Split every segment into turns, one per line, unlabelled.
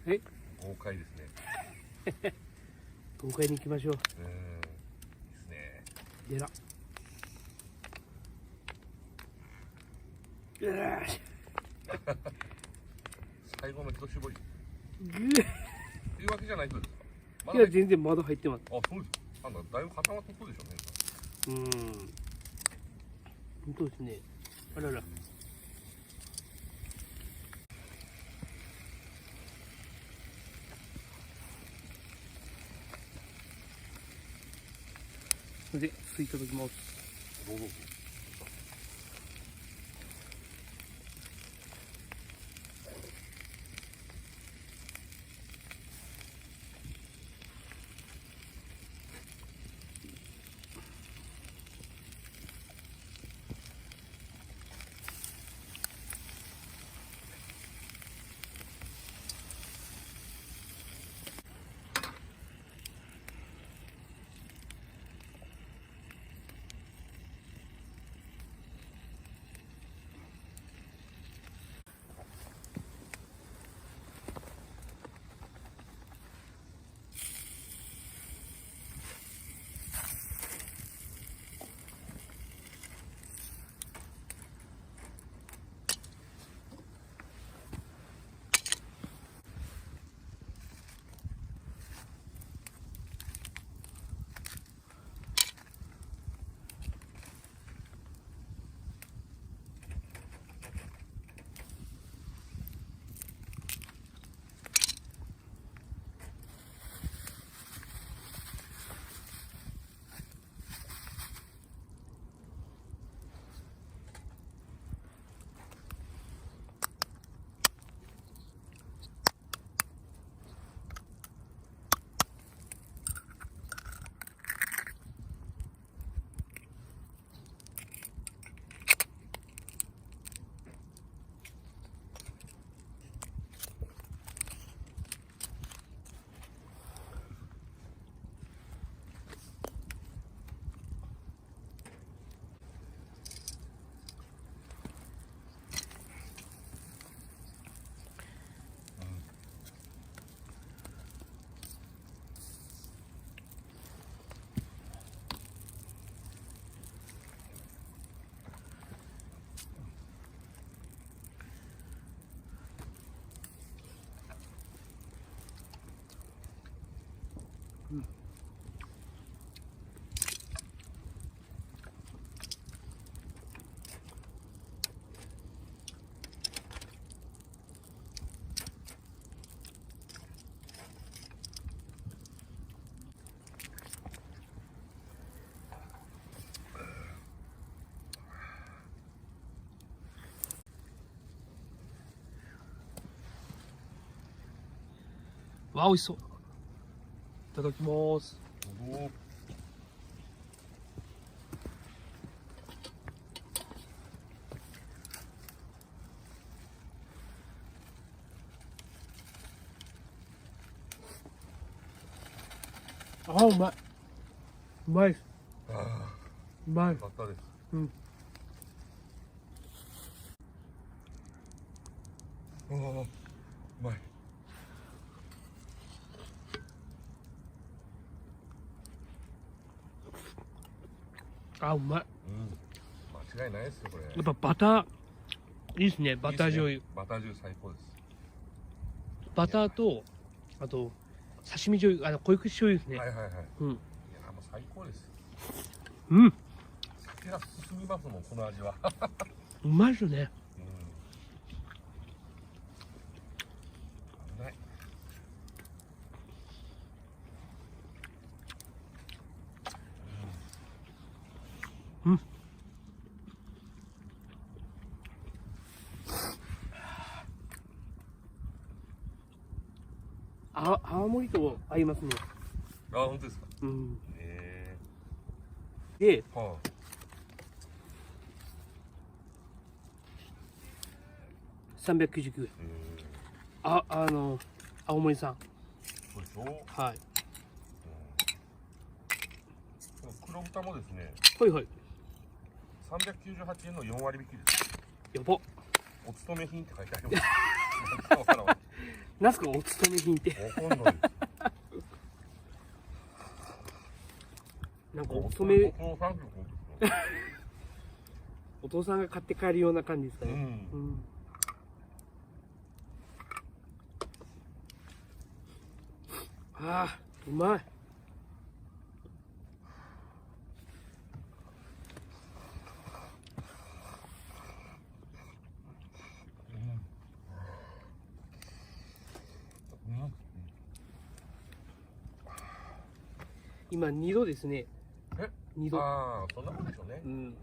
え、
豪快ですね。
豪快に行きましょう。
いいですね。
でら。うわ
最後の一絞り。
ぐ
というわけじゃないとですか。ま
いや、全然まだ入ってます。
あ、そうですか。なんだ、だいぶ固まってそうでしょうね。
本当ですね。あらら。それで、吸いただきます。
どうぞ。
わあ、美味しそう。いただきます。
どうぞ。
あ、うまい。うまいです。
ああ、
うまい
よ。かったです。
うん。
ああ、うまい。
あ、うまい。
間違いないですよ、これ。
やっぱバター、いいですね。バター醤油。
いいですね。バター醤油最高です。
バターと、あと、刺身醤油、濃い口醤油ですね。
はいはいはい。
うん。
いや、もう最高です。
うん。
酒が進みますもん、この味は。
うまいですよね。
危ない。
うん。青森と合いますね。
あ、本当ですか。
うん。で、
は
399円。青森産。
そうでしょ。
はい。
この黒豚もですね、
はいはい。
398円の4割引きです。
やば。
お勤め品って書いてあります。わからんわ。
なんすかお勤め品って。
わかんない。
なんかお勤め、
お父さんってことですか？
お父さんが買って帰るような感じですかね。
うん。
うん。ああ、うまい。今2度ですね。
え
2度。
ああ、そんなもんでしょうね。
うん。
うん。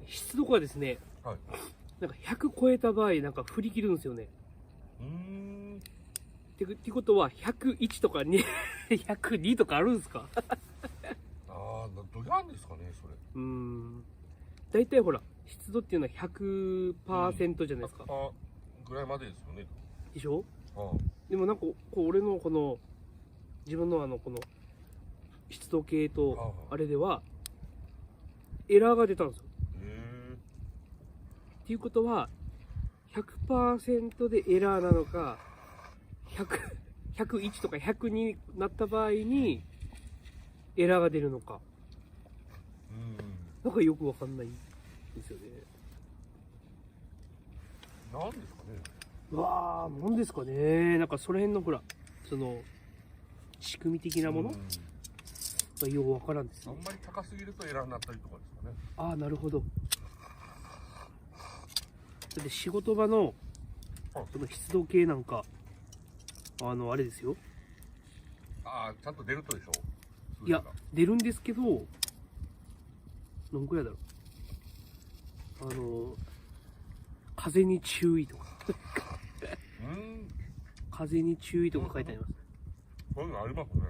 湿度がですね、
はい。
なんか100超えた場合、なんか振り切るんですよね。ってことは、101とかに102とかあるんですか？
ああ、どうなんですかね、それ。
大体ほら、湿度っていうのは 100% じゃないですか。
ぐらいまでですよね。
でしょ？
あ
でもなんか、こう俺のこの、自分のこの、湿度計と、あれでは、エラーが出たんですよ。っていうことは、100% でエラーなのか、101とか100になった場合に、エラーが出るのか。なんかよくわかんないんですよね。
なんですかね。
うわー、なんですかね。なんかその辺のほら、その、仕組み的なものがよくわからんです
あ
ね。
んまり高すぎるとエラーになったりとかですかね。
ああ、なるほど。だって仕事場の、その湿度計なんか、あれですよ。
ああ、ちゃんと出るとでしょ。
いや、出るんですけど、何個やだろう。風に注意とか。風に注意とか書いてあります。
そういうのありますね。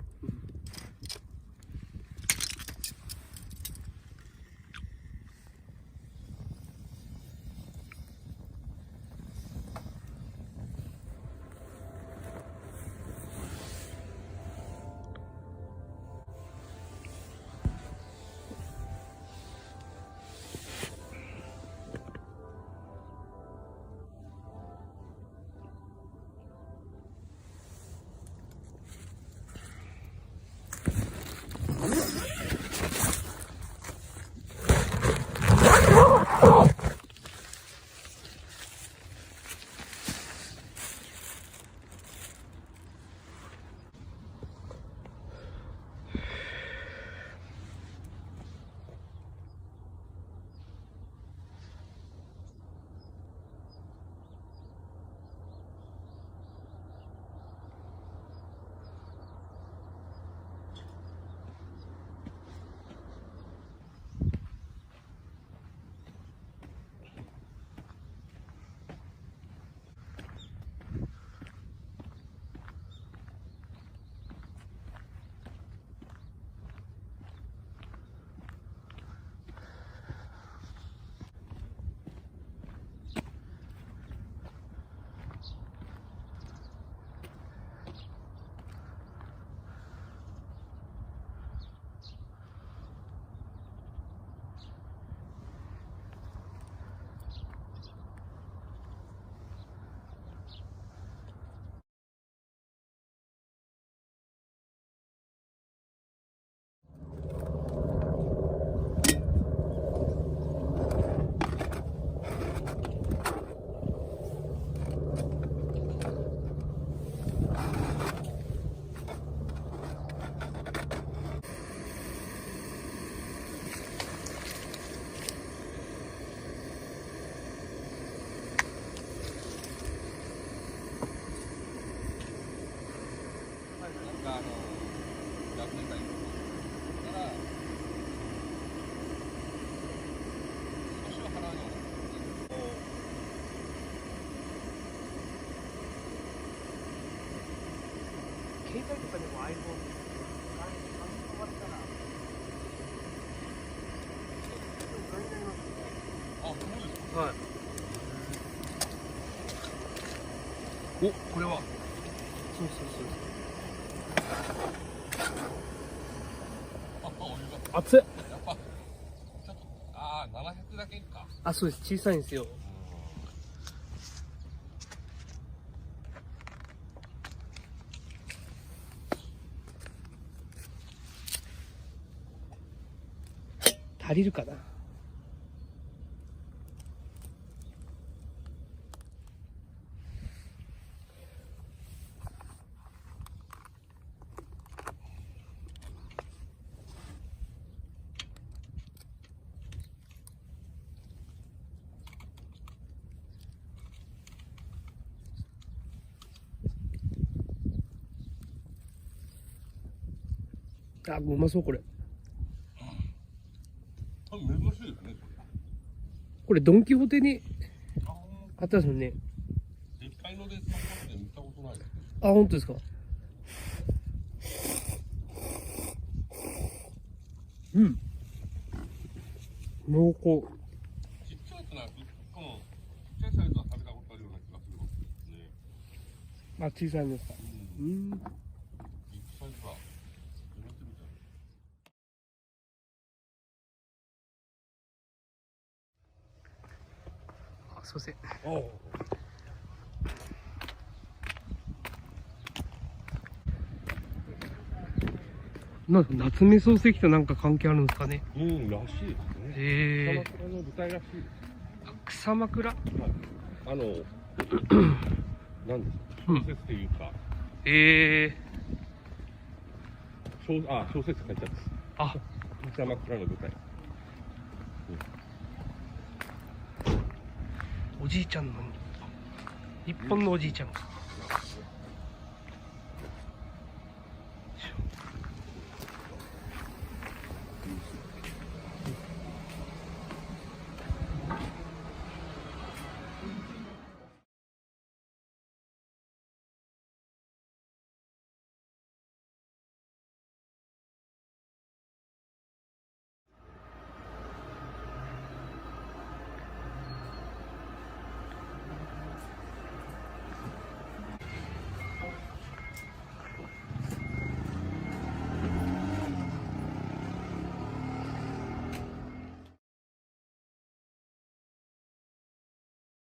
携帯とかでも iPhone、終わったら、
あ、そうですか。
はい。お、これは。そう熱っ。
やっぱ、ちょっと、700だけか。
あ、そうです。小さいんですよ。足りるかな。あ、うまそうこれ。
多分珍しいですね。
これドンキホーテにあったんですよね。
実際のでそこまで見たことないですね。
あ、本当ですか。うん。濃厚。
ちっちゃいやつなら、ちっちゃいサイズは食べたことあるような気がするんですね。
あ、小さいのですか。うん。
ビッグサイズは初めて見た。
あ、すいません。
ああ。
夏目漱石となんか関係あるんですかね。
らしいですね。
へえ。
草枕の舞台らしいです。
草枕。
なんですか、小説っていうか、小説書いてある。
あ、
草枕の舞台。
おじいちゃんの日本のおじいちゃんか。